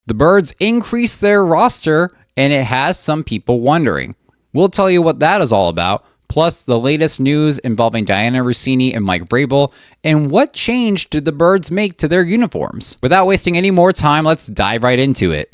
The Birds increased their roster, and it has some people wondering. We'll tell you what that is all about, plus the latest news involving Diana Russini and Mike Vrabel, and what change did the Birds make to their uniforms. Without wasting any more time, let's dive right into it.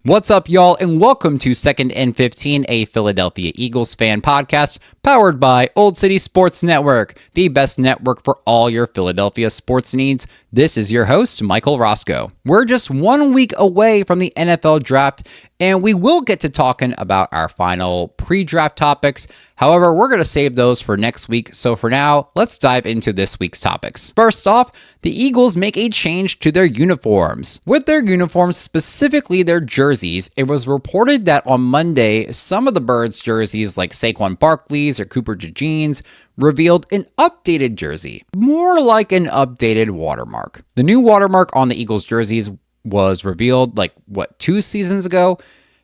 What's up, y'all, and welcome to 2nd and 15, a Philadelphia Eagles fan podcast powered by Olde City Sports Network, the best network for all your Philadelphia sports needs. This is your host, Michael Roscoe. We're just 1 week away from the NFL draft, and we will get to talking about our final pre-draft topics. However, we're going to save those for next week, so for now, let's dive into this week's topics. First off, the Eagles make a change to their uniforms. With their uniforms, specifically their jerseys, it was reported that on Monday, some of the Birds' jerseys, like Saquon Barkley's or Cooper DeJean's, revealed an updated jersey, more like an updated watermark. The new watermark on the Eagles' jerseys was revealed, 2 seasons ago,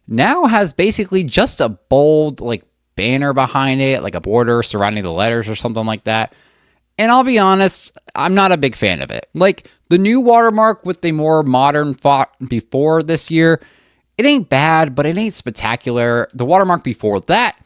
now has basically just a bold, banner behind it, like a border surrounding the letters or something like that. And I'll be honest, I'm not a big fan of it. The new watermark with the more modern font before this year, it ain't bad, but it ain't spectacular. The watermark before that,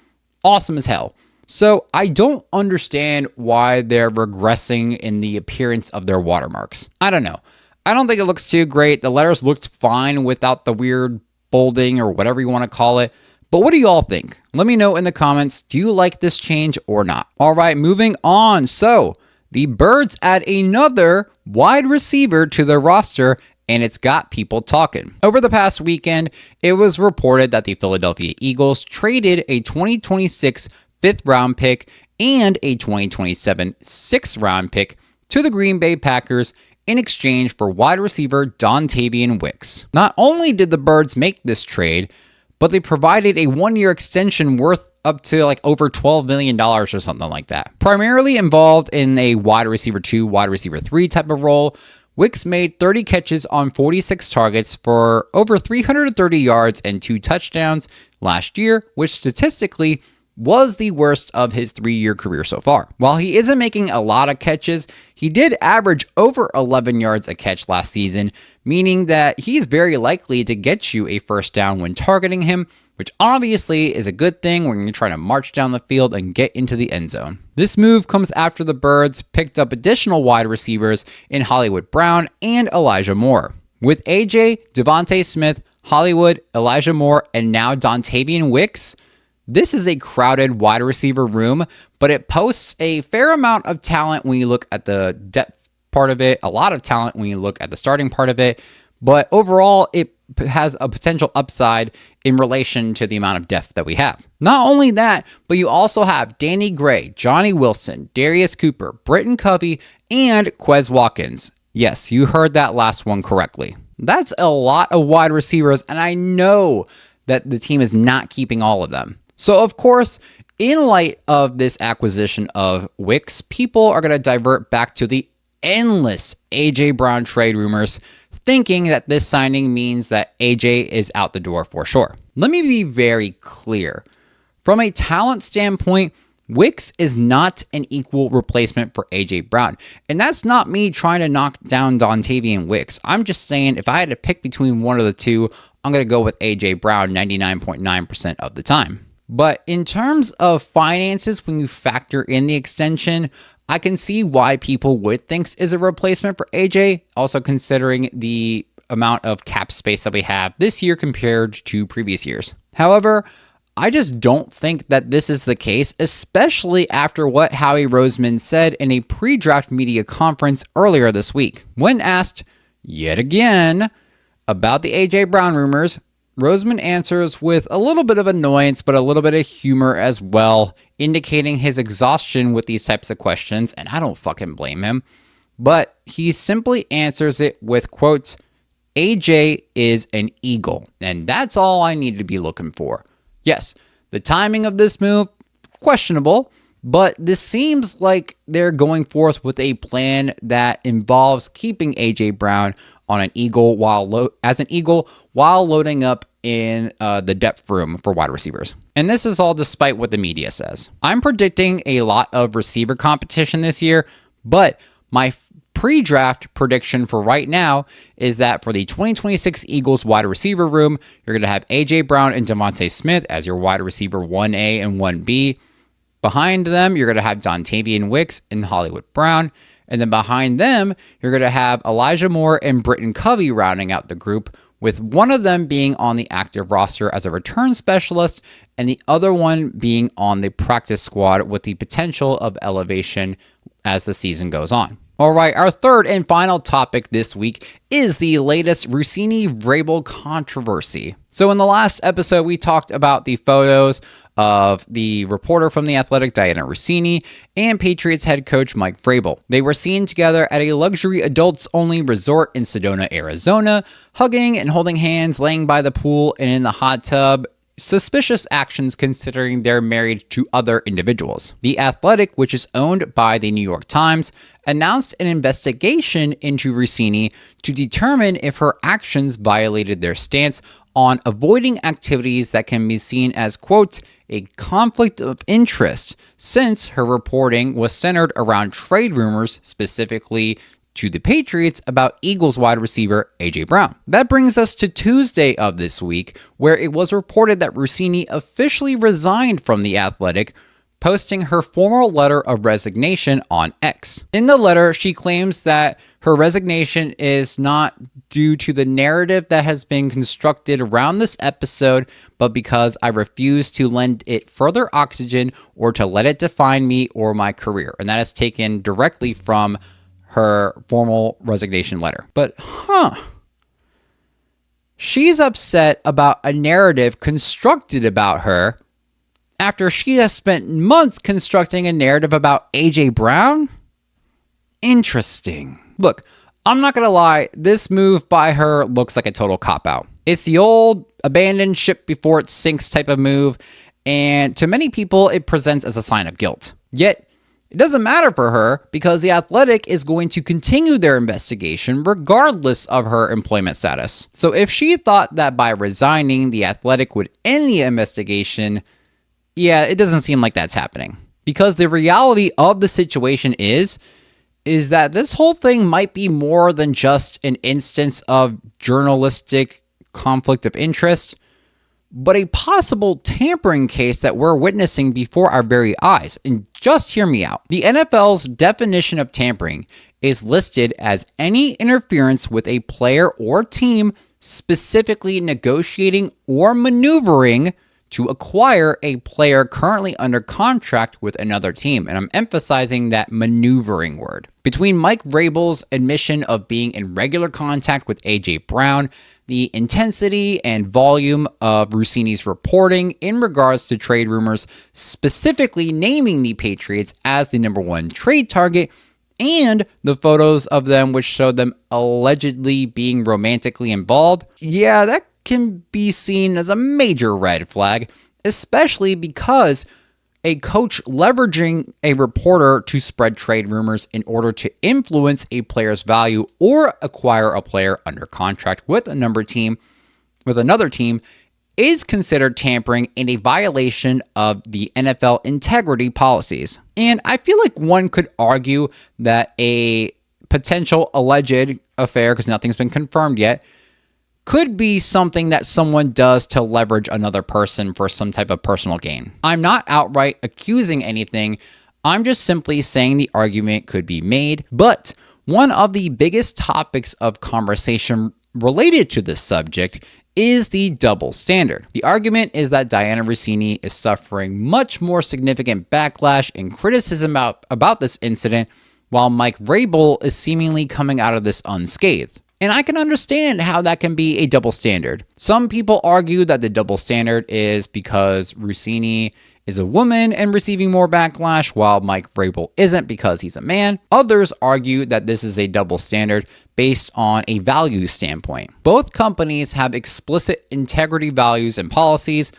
awesome as hell. So I don't understand why they're regressing in the appearance of their watermarks. I don't know. I don't think it looks too great. The letters looked fine without the weird bolding or whatever you want to call it. But what do you all think? Let me know in the comments. Do you like this change or not? All right, moving on. So the Birds add another wide receiver to their roster, and it's got people talking. Over the past weekend, it was reported that the Philadelphia Eagles traded a 2026 fifth round pick and a 2027 sixth round pick to the Green Bay Packers in exchange for wide receiver Dontayvion Wicks. Not only did the Birds make this trade, but they provided a 1-year extension worth up to over $12 million or something like that. Primarily involved in a wide receiver 2, wide receiver 3 type of role, Wicks made 30 catches on 46 targets for over 330 yards and 2 touchdowns last year, which statistically was the worst of his 3-year career so far. While he isn't making a lot of catches, he did average over 11 yards a catch last season, meaning that he's very likely to get you a first down when targeting him, which obviously is a good thing when you're trying to march down the field and get into the end zone. This move comes after the Birds picked up additional wide receivers in Hollywood Brown and Elijah Moore. With AJ, Devontae Smith, Hollywood, Elijah Moore, and now Dontayvion Wicks, this is a crowded wide receiver room, but it posts a fair amount of talent when you look at the depth part of it, a lot of talent when you look at the starting part of it, but overall, it has a potential upside in relation to the amount of depth that we have. Not only that, but you also have Danny Gray, Johnny Wilson, Darius Cooper, Britton Covey, and Quez Watkins. Yes, you heard that last one correctly. That's a lot of wide receivers, and I know that the team is not keeping all of them. So, of course, in light of this acquisition of Wicks, people are going to divert back to the endless A.J. Brown trade rumors, thinking that this signing means that A.J. is out the door for sure. Let me be very clear. From a talent standpoint, Wicks is not an equal replacement for A.J. Brown. And that's not me trying to knock down Dontayvion Wicks. I'm just saying if I had to pick between one of the two, I'm going to go with A.J. Brown 99.9% of the time. But in terms of finances, when you factor in the extension, I can see why people would think is a replacement for AJ, also considering the amount of cap space that we have this year compared to previous years. However, I just don't think that this is the case, especially after what Howie Roseman said in a pre-draft media conference earlier this week. When asked, yet again, about the A.J. Brown rumors, Roseman answers with a little bit of annoyance, but a little bit of humor as well, indicating his exhaustion with these types of questions, and I don't fucking blame him. But he simply answers it with, quote, AJ is an Eagle, and that's all I need to be looking for. Yes, the timing of this move, questionable, but this seems like they're going forth with a plan that involves keeping AJ Brown on an Eagle while loading up in the depth room for wide receivers. And this is all despite what the media says. I'm predicting a lot of receiver competition this year, but my pre-draft prediction for right now is that for the 2026 Eagles wide receiver room, you're going to have AJ Brown and Devontae Smith as your wide receiver 1A and 1B. Behind them, you're going to have Dontavian Wicks and Hollywood Brown. And then behind them, you're going to have Elijah Moore and Britton Covey rounding out the group, with one of them being on the active roster as a return specialist and the other one being on the practice squad with the potential of elevation as the season goes on. All right, our third and final topic this week is the latest Russini-Vrabel controversy. So in the last episode, we talked about the photos of the reporter from The Athletic, Diana Russini, and Patriots head coach Mike Vrabel. They were seen together at a luxury adults-only resort in Sedona, Arizona, hugging and holding hands, laying by the pool and in the hot tub. Suspicious actions considering they're married to other individuals. The Athletic, which is owned by the New York Times, announced an investigation into Russini to determine if her actions violated their stance on avoiding activities that can be seen as, quote, a conflict of interest, since her reporting was centered around trade rumors, specifically to the Patriots, about Eagles wide receiver AJ Brown. That brings us to Tuesday of this week, where it was reported that Russini officially resigned from The Athletic, posting her formal letter of resignation on X. In the letter, she claims that her resignation is not due to the narrative that has been constructed around this episode, but because I refuse to lend it further oxygen or to let it define me or my career. And that is taken directly from her formal resignation letter. But, she's upset about a narrative constructed about her after she has spent months constructing a narrative about AJ Brown? Interesting. Look, I'm not going to lie, this move by her looks like a total cop-out. It's the old abandon ship before it sinks type of move, and to many people, it presents as a sign of guilt. Yet, it doesn't matter for her because The Athletic is going to continue their investigation regardless of her employment status. So if she thought that by resigning, The Athletic would end the investigation, yeah, it doesn't seem like that's happening. Because the reality of the situation is that this whole thing might be more than just an instance of journalistic conflict of interest, but a possible tampering case that we're witnessing before our very eyes. And just hear me out. The NFL's definition of tampering is listed as any interference with a player or team specifically negotiating or maneuvering to acquire a player currently under contract with another team. And I'm emphasizing that maneuvering word. Between Mike Vrabel's admission of being in regular contact with AJ Brown, the intensity and volume of Russini's reporting in regards to trade rumors, specifically naming the Patriots as the number one trade target, and the photos of them which showed them allegedly being romantically involved, yeah, that can be seen as a major red flag, especially because a coach leveraging a reporter to spread trade rumors in order to influence a player's value or acquire a player under contract with another team is considered tampering and a violation of the NFL integrity policies. And I feel like one could argue that a potential alleged affair, because nothing's been confirmed yet, could be something that someone does to leverage another person for some type of personal gain. I'm not outright accusing anything. I'm just simply saying the argument could be made. But one of the biggest topics of conversation related to this subject is the double standard. The argument is that Diana Russini is suffering much more significant backlash and criticism about this incident, while Mike Vrabel is seemingly coming out of this unscathed. And I can understand how that can be a double standard. Some people argue that the double standard is because Russini is a woman and receiving more backlash, while Mike Vrabel isn't because he's a man. Others argue that this is a double standard based on a value standpoint. Both companies have explicit integrity values and policies.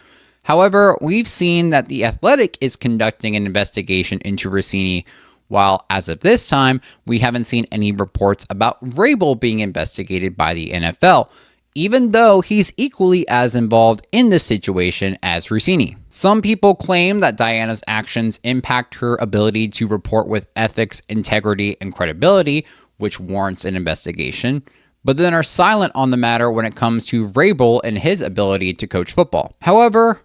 However, we've seen that The Athletic is conducting an investigation into Russini, while as of this time, we haven't seen any reports about Vrabel being investigated by the NFL, even though he's equally as involved in this situation as Russini. Some people claim that Diana's actions impact her ability to report with ethics, integrity, and credibility, which warrants an investigation, but then are silent on the matter when it comes to Vrabel and his ability to coach football. However,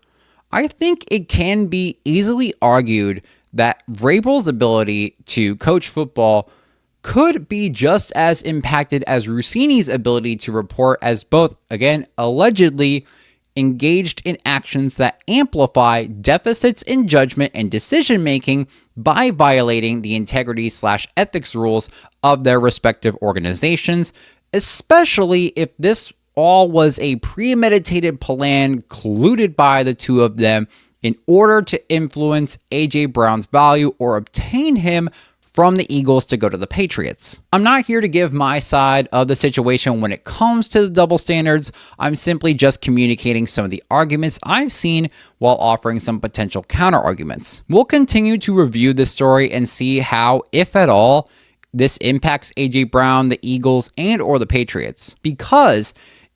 I think it can be easily argued that Vrabel's ability to coach football could be just as impacted as Russini's ability to report, as both, again, allegedly engaged in actions that amplify deficits in judgment and decision-making by violating the integrity/ethics rules of their respective organizations, especially if this all was a premeditated plan colluded by the two of them in order to influence A.J. Brown's value or obtain him from the Eagles to go to the Patriots. I'm not here to give my side of the situation when it comes to the double standards. I'm simply just communicating some of the arguments I've seen while offering some potential counter arguments. We'll continue to review this story and see how, if at all, this impacts A.J. Brown, the Eagles, and or the Patriots. Because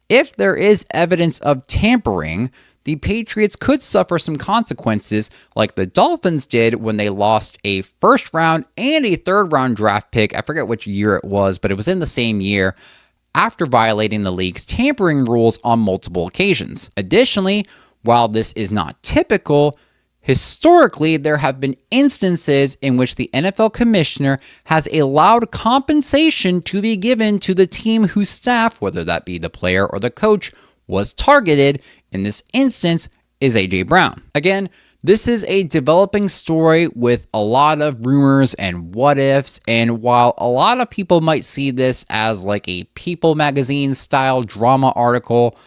if there is evidence of tampering, the Patriots could suffer some consequences like the Dolphins did when they lost a first round and a third round draft pick. I forget which year it was, but it was in the same year, after violating the league's tampering rules on multiple occasions. Additionally, while this is not typical, historically, there have been instances in which the NFL commissioner has allowed compensation to be given to the team whose staff, whether that be the player or the coach, was targeted. In this instance, is A.J. Brown. Again, this is a developing story with a lot of rumors and what ifs, and while a lot of people might see this as like a People magazine style drama article,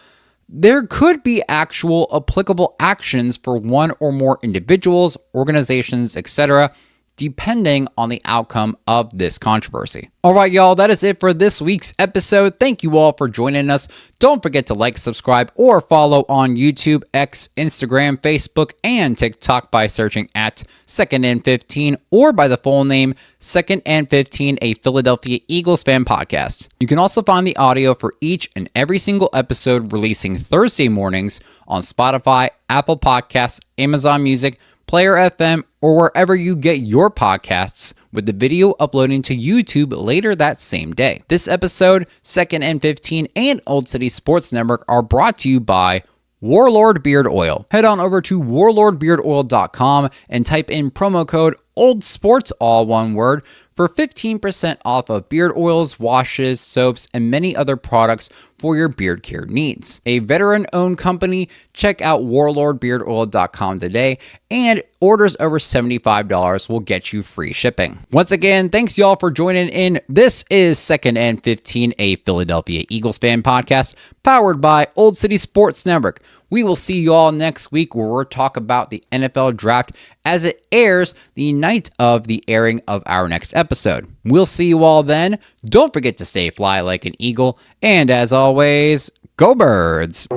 there could be actual applicable actions for one or more individuals, organizations, etc., depending on the outcome of this controversy. All right, y'all, that is it for this week's episode. Thank you all for joining us. Don't forget to like, subscribe, or follow on YouTube, X, Instagram, Facebook, and TikTok by searching at Second and 15 or by the full name Second and 15, a Philadelphia Eagles fan podcast. You can also find the audio for each and every single episode releasing Thursday mornings on Spotify, Apple Podcasts, Amazon Music, Player FM, or wherever you get your podcasts, with the video uploading to YouTube later that same day. This episode, Second and 15, and Olde City Sports Network are brought to you by Warlord Beard Oil. Head on over to warlordbeardoil.com and type in promo code OLDSPORTS, all one word, for 15% off of beard oils, washes, soaps, and many other products for your beard care needs. A veteran-owned company, check out warlordbeardoil.com today, and orders over $75 will get you free shipping. Once again, thanks y'all for joining in. This is Second and 15, a Philadelphia Eagles fan podcast, powered by Olde City Sports Network. We will see you all next week, where we'll talk about the NFL draft as it airs the night of the airing of our next episode. We'll see you all then. Don't forget to stay fly like an eagle, and as always, go Birds!